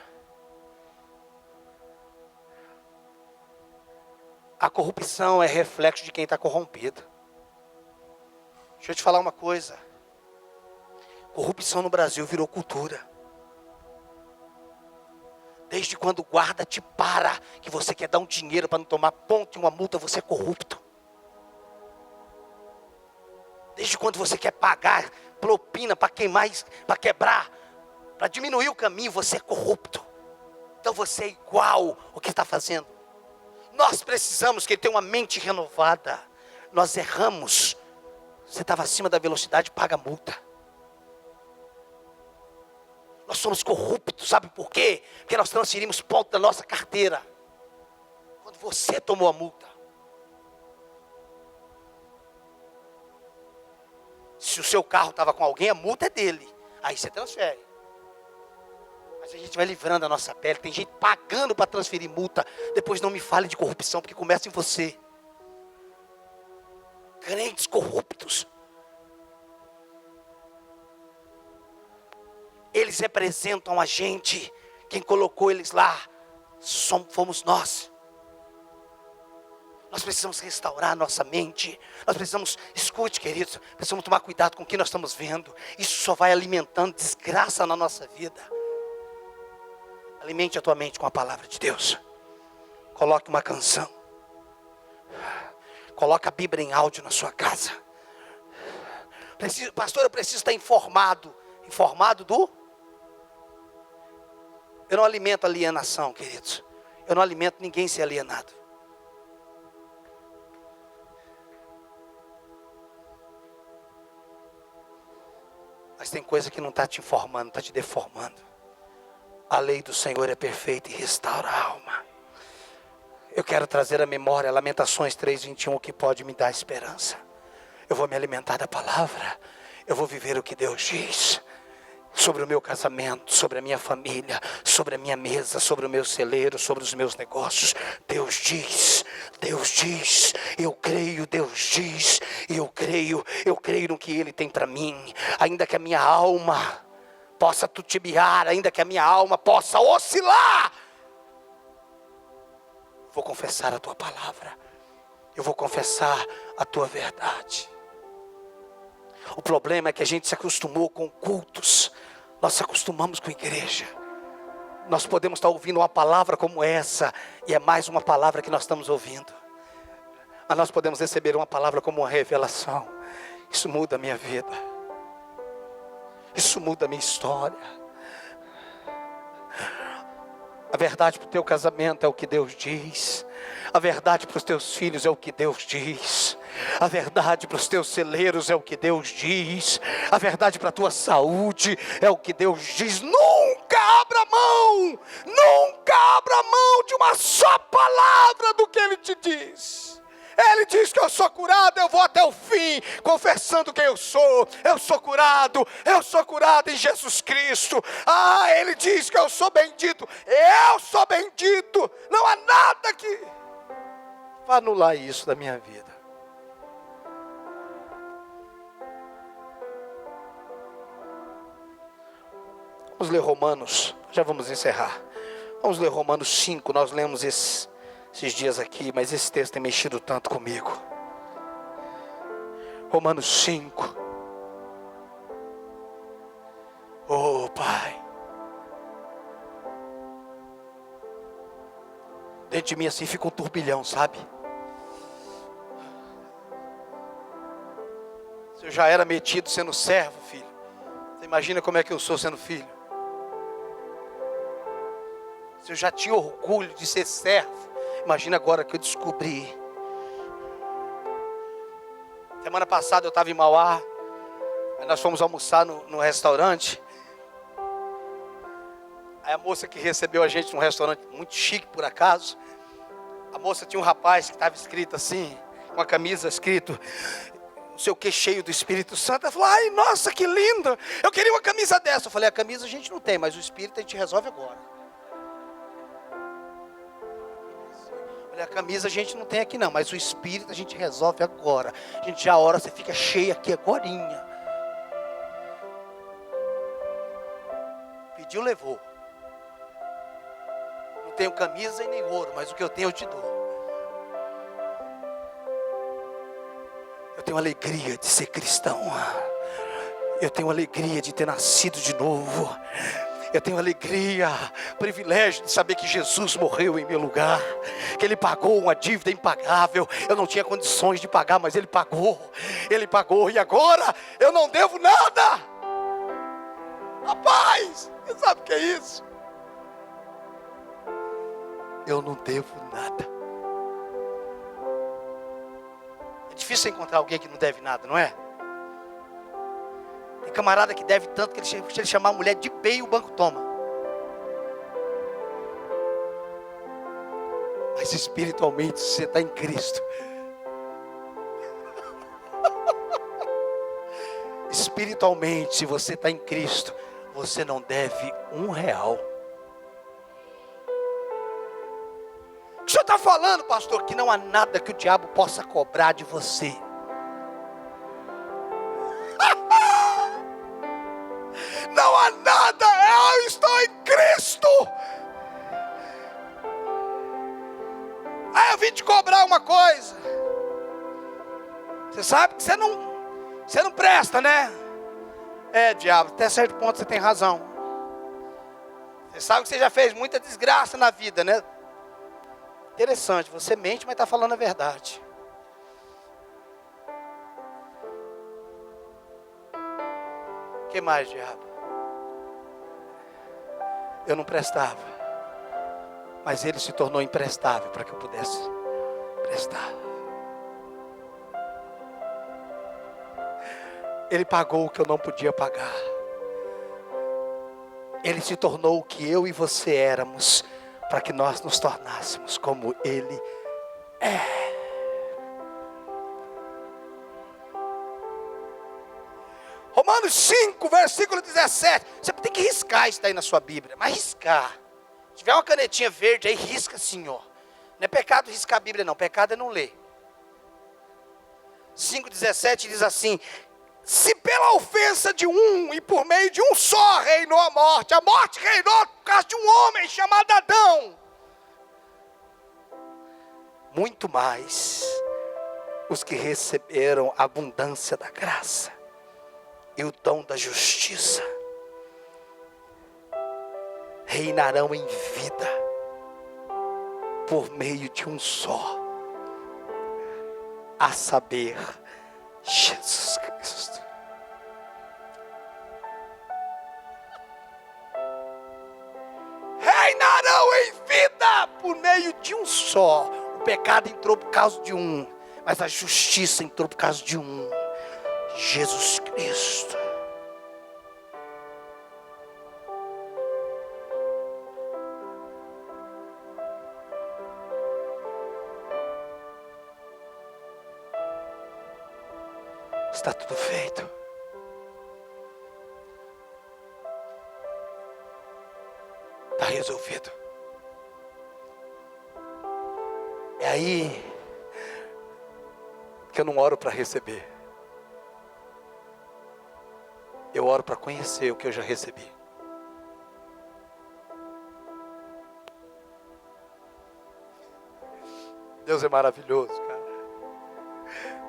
A corrupção é reflexo de quem está corrompido. Deixa eu te falar uma coisa. Corrupção no Brasil virou cultura. Desde quando o guarda te para, que você quer dar um dinheiro para não tomar ponto e uma multa, você é corrupto. Desde quando você quer pagar propina para queimar, para quebrar, para diminuir o caminho, você é corrupto. Então você é igual ao que está fazendo. Nós precisamos que ele tenha uma mente renovada. Nós erramos. Você estava acima da velocidade, paga a multa. Nós somos corruptos, sabe por quê? Porque nós transferimos ponto da nossa carteira. Quando você tomou a multa. Se o seu carro estava com alguém, a multa é dele. Aí você transfere. Mas a gente vai livrando a nossa pele. Tem gente pagando para transferir multa. Depois não me fale de corrupção, porque começa em você. Crentes corruptos. Eles representam a gente. Quem colocou eles lá fomos nós. Nós precisamos restaurar a nossa mente. Nós precisamos, escute, queridos, precisamos tomar cuidado com o que nós estamos vendo. Isso só vai alimentando desgraça na nossa vida. Alimente a tua mente com a palavra de Deus. Coloque uma canção. Coloque a Bíblia em áudio na sua casa. Pastor, eu preciso estar informado. Informado do? Eu não alimento alienação, queridos. Eu não alimento ninguém ser alienado. Mas tem coisa que não está te informando, está te deformando. A lei do Senhor é perfeita e restaura a alma. Eu quero trazer à memória Lamentações 3:21, que pode me dar esperança. Eu vou me alimentar da palavra. Eu vou viver o que Deus diz. Sobre o meu casamento, sobre a minha família, sobre a minha mesa, sobre o meu celeiro, sobre os meus negócios. Deus diz, eu creio, Deus diz, e eu creio no que Ele tem para mim. Ainda que a minha alma possa titubear, ainda que a minha alma possa oscilar, vou confessar a Tua palavra, eu vou confessar a Tua verdade. O problema é que a gente se acostumou com cultos, nós se acostumamos com igreja. Nós podemos estar ouvindo uma palavra como essa, e é mais uma palavra que nós estamos ouvindo. Mas nós podemos receber uma palavra como uma revelação. Isso muda a minha vida. Isso muda a minha história. A verdade para o teu casamento é o que Deus diz. A verdade para os teus filhos é o que Deus diz. A verdade para os teus celeiros é o que Deus diz. A verdade para a tua saúde é o que Deus diz. Nunca abra mão de uma só palavra do que Ele te diz. Ele diz que eu sou curado, eu vou até o fim, confessando quem eu sou curado em Jesus Cristo. Ele diz que eu sou bendito, não há nada que vá anular isso da minha vida. Vamos ler Romanos, já vamos encerrar. Vamos ler Romanos 5, nós lemos esses dias aqui, mas esse texto tem mexido tanto comigo. Romanos 5. Oh, Pai, Dentro de mim assim fica um turbilhão, sabe? Se eu já era metido sendo servo, filho, você imagina como é que eu sou sendo filho? Se eu já tinha orgulho de ser servo, imagina agora que eu descobri. Semana passada eu estava em Mauá, aí nós fomos almoçar no restaurante. Aí a moça que recebeu a gente num restaurante muito chique por acaso, a moça tinha um rapaz que estava escrito assim, com a camisa escrito, não sei o que, cheio do Espírito Santo. Ela falou, ai, nossa, que lindo, eu queria uma camisa dessa. Eu falei, a camisa a gente não tem, mas o Espírito a gente resolve agora. Eu falei, a camisa a gente não tem aqui não, mas o Espírito a gente resolve agora. A gente já ora, você fica cheia aqui agorinha. Pediu, levou. Não tenho camisa e nem ouro, mas o que eu tenho eu te dou. Eu tenho alegria de ser cristão. Eu tenho alegria de ter nascido de novo. Eu tenho alegria, privilégio de saber que Jesus morreu em meu lugar, que Ele pagou uma dívida impagável. Eu não tinha condições de pagar, mas Ele pagou, e agora eu não devo nada. Rapaz, você sabe o que é isso? Eu não devo nada. É difícil encontrar alguém que não deve nada, não é? Tem camarada que deve tanto que se ele chamar a mulher de bem, o banco toma. Mas espiritualmente, se você está em Cristo, espiritualmente, se você está em Cristo, você não deve R$1. O que o senhor está falando, pastor? Que não há nada que o diabo possa cobrar de você. Não há nada, eu estou em Cristo. Aí eu vim te cobrar uma coisa. Você sabe que você não presta, né? É, diabo, até certo ponto você tem razão. Você sabe que você já fez muita desgraça na vida, né? Interessante, você mente, mas está falando a verdade. O que mais, diabo? Eu não prestava, mas Ele se tornou imprestável para que eu pudesse prestar. Ele pagou o que eu não podia pagar. Ele se tornou o que eu e você éramos, para que nós nos tornássemos como Ele é. Romanos 5, versículo 17. Você tem que riscar isso daí na sua Bíblia. Mas riscar. Se tiver uma canetinha verde aí, risca assim, ó. Não é pecado riscar a Bíblia não. Pecado é não ler. 5,17 diz assim: se pela ofensa de um e por meio de um só reinou a morte reinou por causa de um homem chamado Adão, muito mais os que receberam a abundância da graça e o dom da justiça reinarão em vida por meio de um só, a saber, Jesus Cristo. Reinarão em vida por meio de um só. O pecado entrou por causa de um, mas a justiça entrou por causa de um, Jesus Cristo. Está tudo feito. Está resolvido. É aí que eu não oro para receber. Eu oro para conhecer o que eu já recebi. Deus é maravilhoso, cara.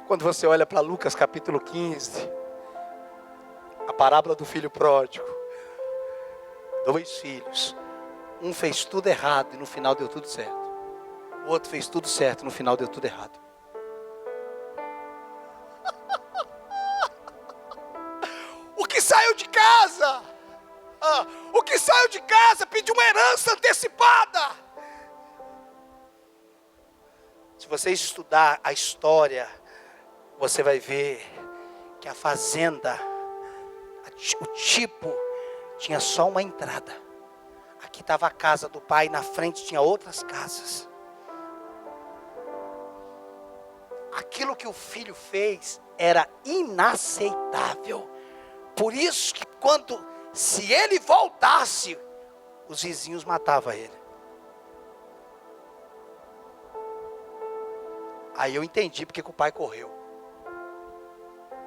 Quando você olha para Lucas capítulo 15, a parábola do filho pródigo, 2 filhos, um fez tudo errado e no final deu tudo certo. O outro fez tudo certo, no final deu tudo errado. O que saiu de casa, pediu uma herança antecipada. Se você estudar a história, você vai ver que a fazenda, o tipo, tinha só uma entrada. Aqui estava a casa do pai, na frente tinha outras casas. Aquilo que o filho fez era inaceitável. Por isso que se ele voltasse, os vizinhos matavam ele. Aí eu entendi porque que o pai correu.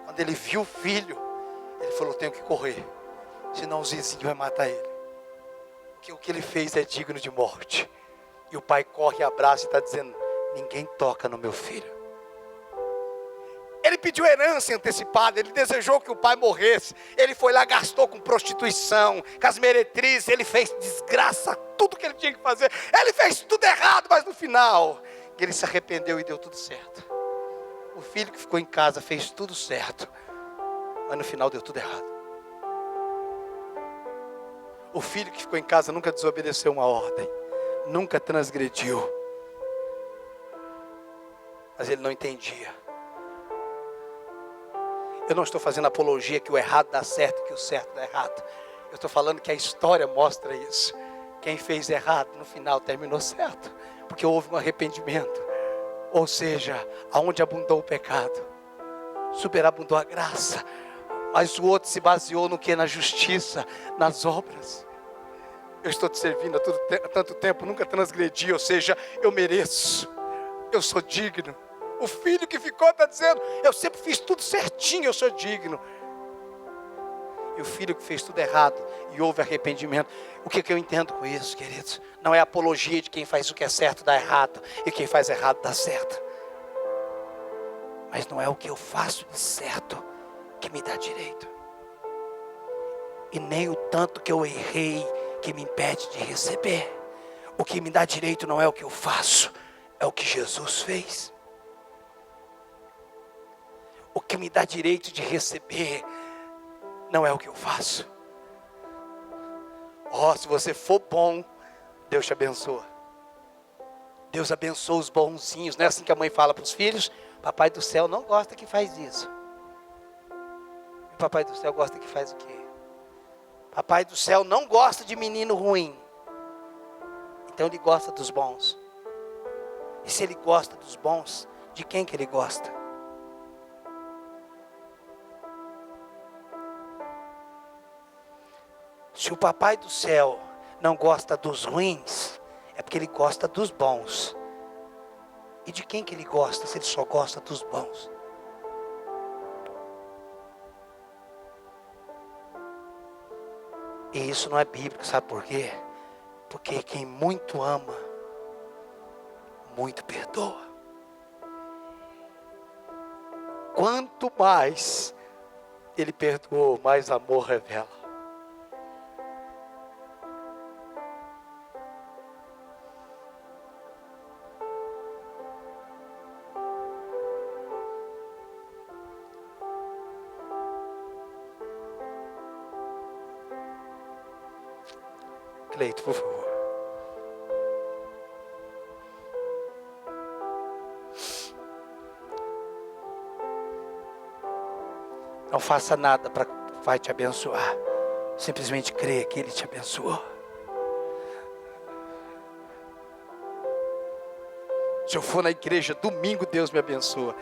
Quando ele viu o filho, ele falou: tenho que correr, senão os vizinhos vão matar ele. Porque o que ele fez é digno de morte. E o pai corre e abraça e está dizendo: ninguém toca no meu filho. Ele pediu herança antecipada, ele desejou que o pai morresse. Ele foi lá, gastou com prostituição, com as meretrizes, ele fez desgraça, tudo que ele tinha que fazer. Ele fez tudo errado, mas no final, ele se arrependeu e deu tudo certo. O filho que ficou em casa fez tudo certo, mas no final deu tudo errado. O filho que ficou em casa nunca desobedeceu uma ordem, nunca transgrediu. Mas ele não entendia. Eu não estou fazendo apologia que o errado dá certo e que o certo dá errado. Eu estou falando que a história mostra isso. Quem fez errado no final terminou certo, porque houve um arrependimento. Ou seja, aonde abundou o pecado, superabundou a graça. Mas o outro se baseou no que? Na justiça, nas obras. Eu estou te servindo há tanto tempo, nunca transgredi, ou seja, eu mereço, eu sou digno. O filho que ficou está dizendo: eu sempre fiz tudo certinho, eu sou digno. E o filho que fez tudo errado e houve arrependimento. O que eu entendo com isso, queridos? Não é apologia de quem faz o que é certo dá errado e quem faz errado dá certo. Mas não é o que eu faço de certo que me dá direito. E nem o tanto que eu errei que me impede de receber. O que me dá direito não é o que eu faço, é o que Jesus fez. O que me dá direito de receber não é o que eu faço. Se você for bom, Deus te abençoa. Deus abençoa os bonzinhos. Não é assim que a mãe fala para os filhos? Papai do céu não gosta que faz isso. E papai do céu gosta que faz o quê? Papai do céu não gosta de menino ruim. Então ele gosta dos bons. E se ele gosta dos bons, de quem que ele gosta? Se o papai do céu não gosta dos ruins, é porque ele gosta dos bons. E de quem que ele gosta, se ele só gosta dos bons? E isso não é bíblico, sabe por quê? Porque quem muito ama, muito perdoa. Quanto mais ele perdoou, mais amor revela. Cleito, por favor. Não faça nada para vai te abençoar. Simplesmente creia que Ele te abençoou. Se eu for na igreja domingo, Deus me abençoa.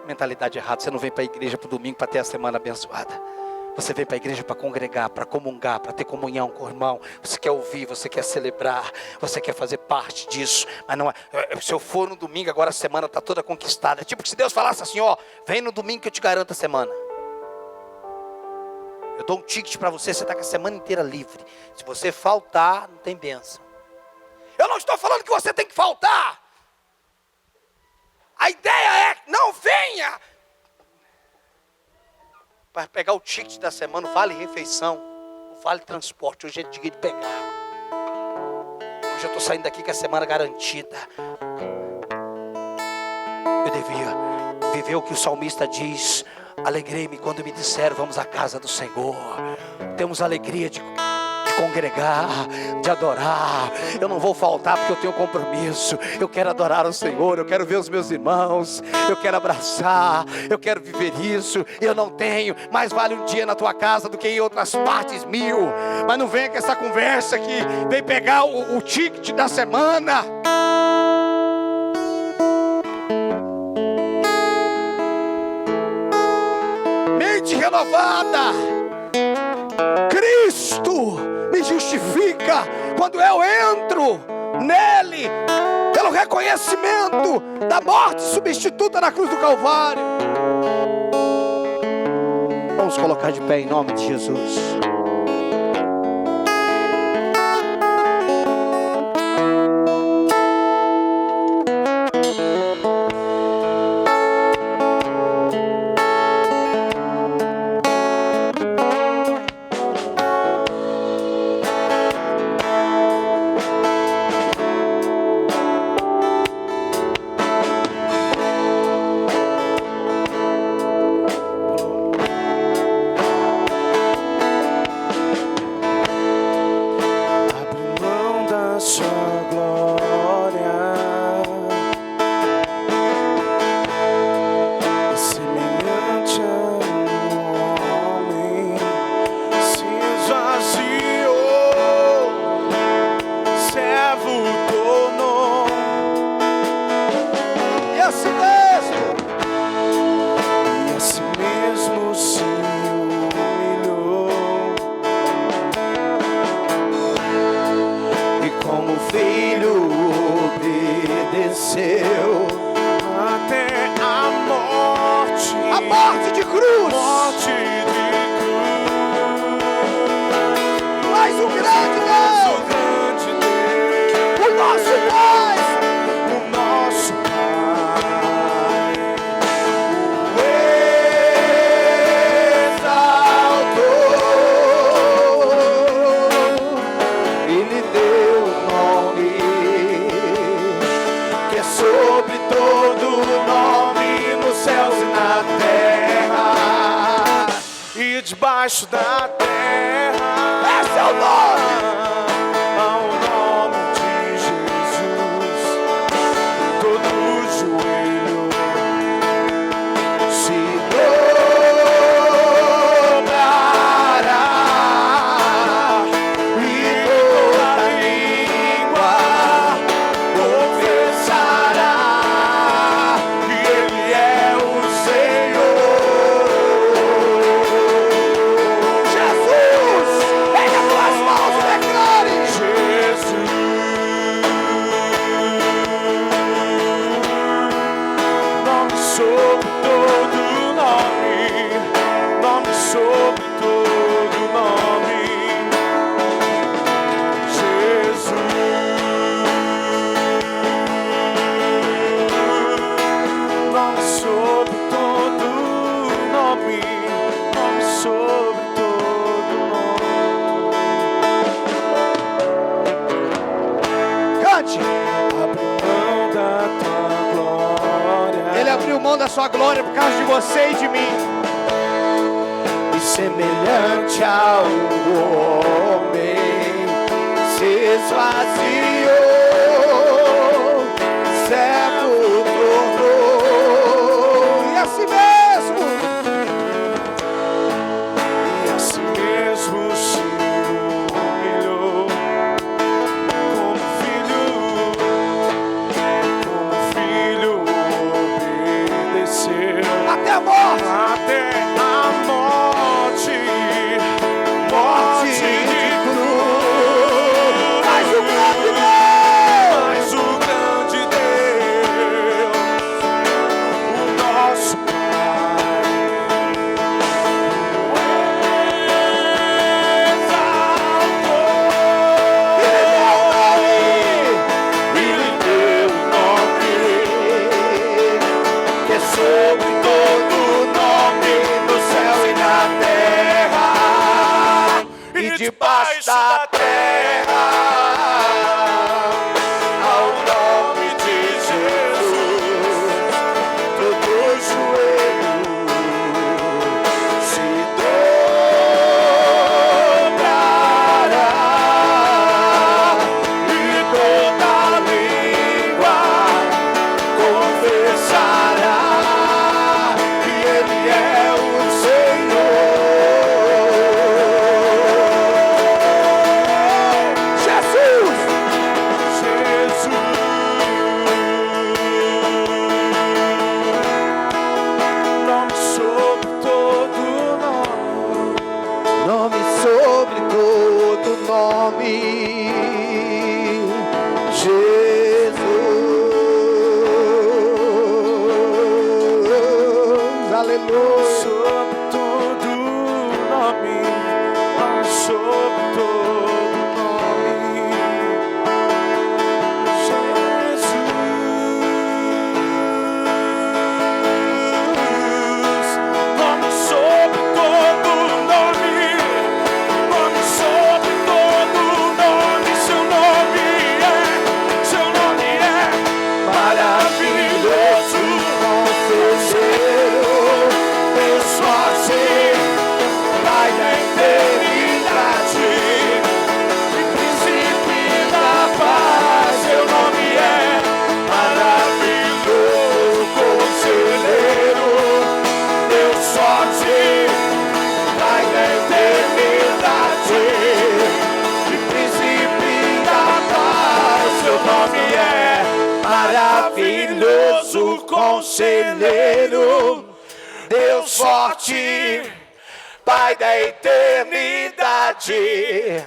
Mentalidade errada. Você não vem para a igreja para o domingo para ter a semana abençoada. Você vem para a igreja para congregar, para comungar, para ter comunhão com o irmão. Você quer ouvir, você quer celebrar, você quer fazer parte disso. Mas não é, se eu for no domingo, agora a semana está toda conquistada. É tipo que se Deus falasse assim, vem no domingo que eu te garanto a semana. Eu dou um ticket para você, você está com a semana inteira livre. Se você faltar, não tem bênção. Eu não estou falando que você tem que faltar. A ideia é, não venha. Para pegar o ticket da semana, o vale refeição, o vale transporte. Hoje é dia de pegar. Hoje eu estou saindo daqui com a semana garantida. Eu devia viver o que o salmista diz: alegrei-me quando me disseram, vamos à casa do Senhor. Temos alegria de congregar, de adorar. Eu não vou faltar porque eu tenho compromisso. Eu quero adorar o Senhor, eu quero ver os meus irmãos, eu quero abraçar, eu quero viver isso. Eu não tenho, mais vale um dia na tua casa do que em outras partes 1000. Mas não venha com essa conversa que vem pegar o ticket da semana. Mente renovada. Cristo me justifica quando eu entro nele, pelo reconhecimento da morte substituta na cruz do Calvário. Vamos colocar de pé em nome de Jesus. Debaixo da terra, esse é o nome, ao nome de Jesus, todo joelho se dobrará e toda língua confessará que Ele é o Senhor. Da sua glória por causa de você e de mim. E semelhante ao homem se esvaziou, servo tornou, e assim mesmo se humilhou como filho até a morte, morte de cruz. mas o grande Deus, o nosso Pai, Ele deu o nome que é sobre todo nome no céu e na terra e debaixo da terra. aleluia. Sobre todo nome, sobre todo nome, Jesus. Nome sobre todo nome, nome sobre todo nome. Seu nome é maravilhoso, conselheiro, Deus forte, Pai da eternidade, e príncipe da paz. Seu nome é maravilhoso, conselheiro, Deus forte, Pai da eternidade, e príncipe da paz. Seu nome é maravilhoso, conselheiro, Deus forte, Pai da eternidade,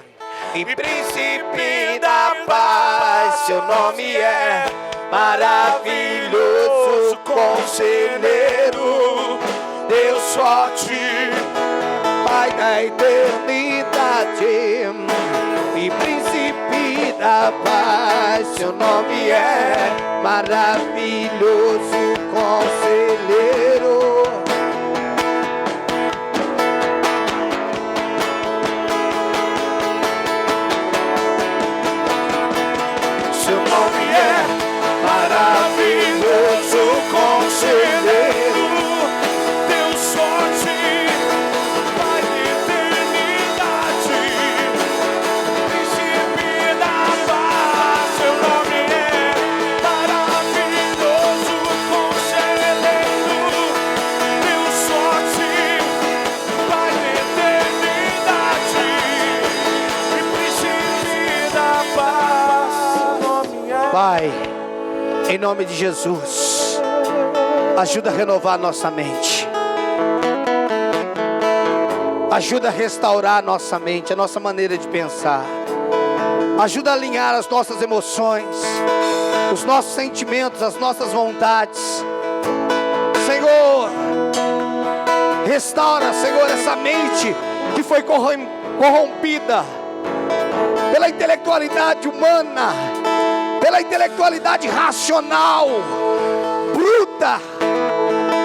e príncipe da paz. Seu nome é maravilhoso, conselheiro, Deus forte, Pai da eternidade e príncipe da paz. Seu nome é maravilhoso, conselheiro. seu nome é maravilhoso, conselheiro, Deus forte, Pai de eternidade, príncipe da paz. Seu nome é maravilhoso, conselheiro, Deus forte, Pai de eternidade, e príncipe da paz. Pai, em nome de Jesus, ajuda a renovar nossa mente, ajuda a restaurar nossa mente, a nossa maneira de pensar, ajuda a alinhar as nossas emoções, os nossos sentimentos, as nossas vontades. Senhor, restaura, Senhor, essa mente que foi corrompida pela intelectualidade humana, pela intelectualidade racional, bruta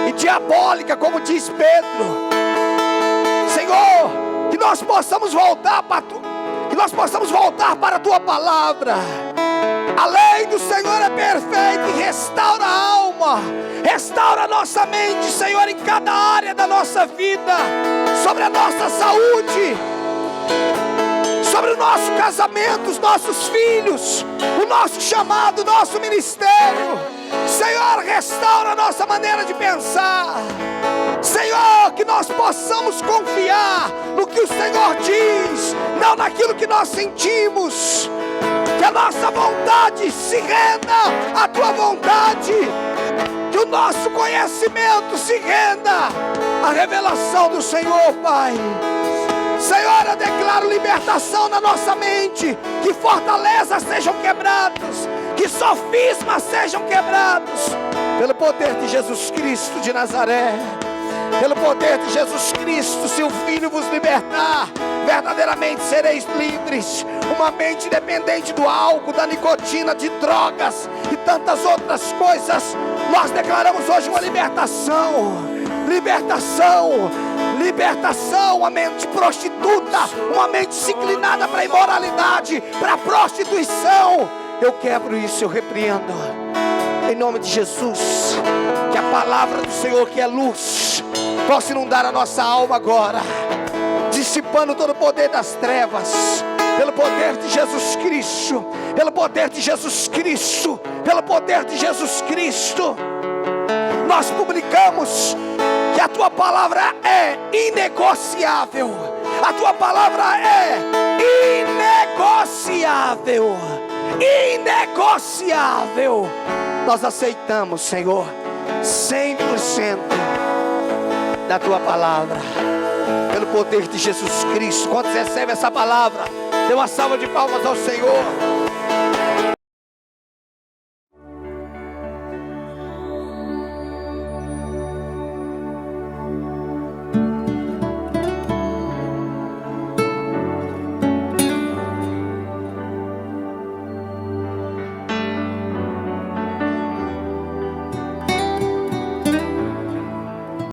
e diabólica, como diz Pedro. Senhor, que nós possamos voltar para a Tua palavra. A lei do Senhor é perfeita e restaura a alma, restaura a nossa mente, Senhor, em cada área da nossa vida, sobre a nossa saúde, sobre o nosso casamento, os nossos filhos, o nosso chamado, o nosso ministério. Senhor, restaura a nossa maneira de pensar. Senhor, que nós possamos confiar no que o Senhor diz, não naquilo que nós sentimos. Que a nossa vontade se renda à Tua vontade, que o nosso conhecimento se renda à revelação do Senhor, Pai. Senhor, eu declaro libertação na nossa mente, que fortalezas sejam quebradas, que sofismas sejam quebrados, pelo poder de Jesus Cristo de Nazaré. Pelo poder de Jesus Cristo, se o Filho vos libertar, verdadeiramente sereis livres. Uma mente dependente do álcool, da nicotina, de drogas e tantas outras coisas, nós declaramos hoje uma libertação. Libertação, libertação. Uma mente prostituta, uma mente inclinada para a imoralidade, para a prostituição, eu quebro isso, eu repreendo em nome de Jesus. Que a palavra do Senhor, que é luz, possa inundar a nossa alma agora, dissipando todo o poder das trevas, pelo poder de Jesus Cristo, pelo poder de Jesus Cristo, pelo poder de Jesus Cristo. Nós publicamos que a Tua palavra é inegociável. A Tua palavra é inegociável. Inegociável. Nós aceitamos, Senhor, 100% da Tua palavra, pelo poder de Jesus Cristo. Quando você recebe essa palavra, dê uma salva de palmas ao Senhor.